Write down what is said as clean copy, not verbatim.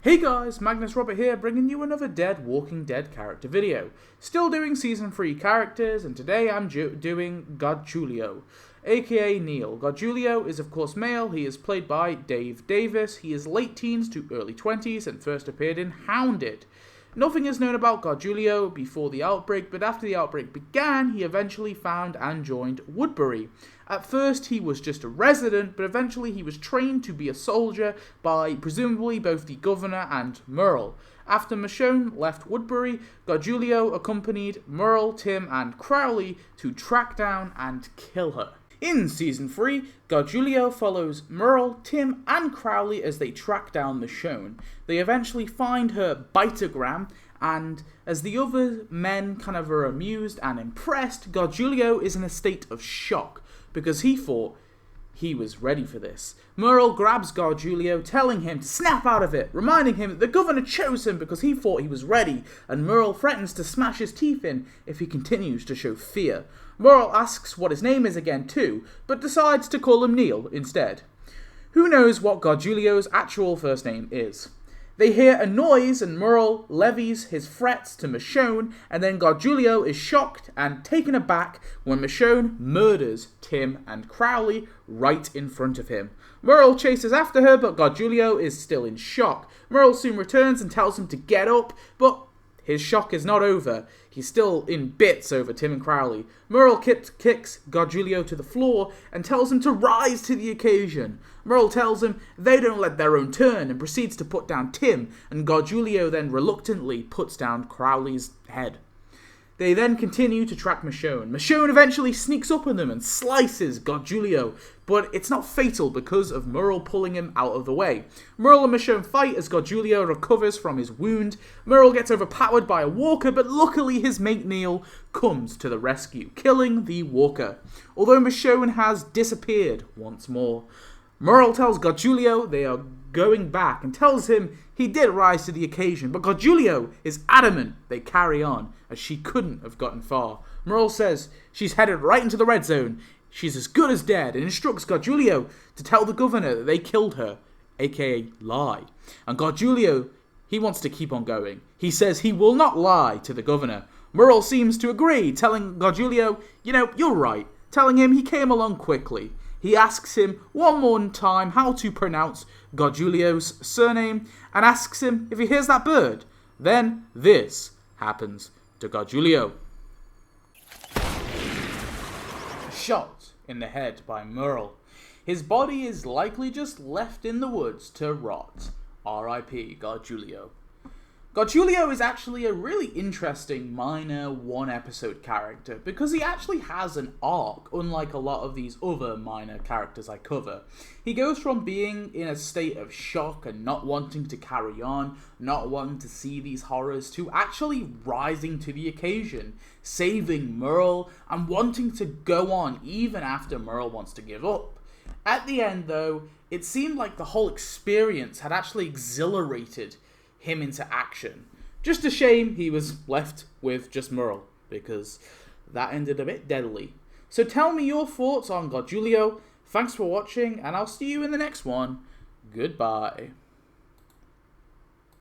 Hey guys, Magnus Robert here, bringing you another Dead Walking Dead character video. Still doing Season 3 characters, and today I'm doing Gargulio, aka Neil. Gargulio is of course male. He is played by Dave Davis. He is late teens to early 20s and first appeared in Hounded. Nothing is known about Gargulio before the outbreak, but after the outbreak began, he eventually found and joined Woodbury. At first, he was just a resident, but eventually he was trained to be a soldier by, presumably, both the governor and Merle. After Michonne left Woodbury, Gargulio accompanied Merle, Tim, and Crowley to track down and kill her. In Season 3, Gargulio follows Merle, Tim, and Crowley as they track down Michonne. They eventually find her bitogram, and as the other men kind of are amused and impressed, Gargulio is in a state of shock, because he thought he was ready for this. Merle grabs Gargulio, telling him to snap out of it, reminding him that the governor chose him because he thought he was ready, and Merle threatens to smash his teeth in if he continues to show fear. Merle asks what his name is again too, but decides to call him Neil instead. Who knows what Gargulio's actual first name is? They hear a noise and Merle levies his threats to Michonne, and then Gargulio is shocked and taken aback when Michonne murders Tim and Crowley right in front of him. Merle chases after her, but Gargulio is still in shock. Merle soon returns and tells him to get up, but his shock is not over. He's still in bits over Tim and Crowley. Merle kicks Gargulio to the floor and tells him to rise to the occasion. Merle tells him they don't let their own turn and proceeds to put down Tim, and Gargulio then reluctantly puts down Crowley's head. They then continue to track Michonne. Michonne eventually sneaks up on them and slices Gargulio, but it's not fatal because of Merle pulling him out of the way. Merle and Michonne fight as Gargulio recovers from his wound. Merle gets overpowered by a walker, but luckily his mate Neil comes to the rescue, killing the walker, although Michonne has disappeared once more. Merle tells Gargulio they are going back and tells him he did rise to the occasion, but Gargulio is adamant they carry on, as she couldn't have gotten far. Merle says she's headed right into the red zone, she's as good as dead, and instructs Gargulio to tell the governor that they killed her, aka lie. And Gargulio, he wants to keep on going. He says he will not lie to the governor. Merle seems to agree, telling Gargulio, you're right, telling him he came along quickly. He asks him one more time how to pronounce Gargulio's surname, and asks him if he hears that bird. Then this happens to Gargulio. Shot in the head by Merle. His body is likely just left in the woods to rot. R.I.P. Gargulio. Gargulio is actually a really interesting minor one-episode character because he actually has an arc, unlike a lot of these other minor characters I cover. He goes from being in a state of shock and not wanting to carry on, not wanting to see these horrors, to actually rising to the occasion, saving Merle, and wanting to go on even after Merle wants to give up. At the end, though, it seemed like the whole experience had actually exhilarated him into action. Just a shame he was left with just Merle, because that ended a bit deadly. So tell me your thoughts on Gargulio. Thanks for watching, and I'll see you in the next one. Goodbye.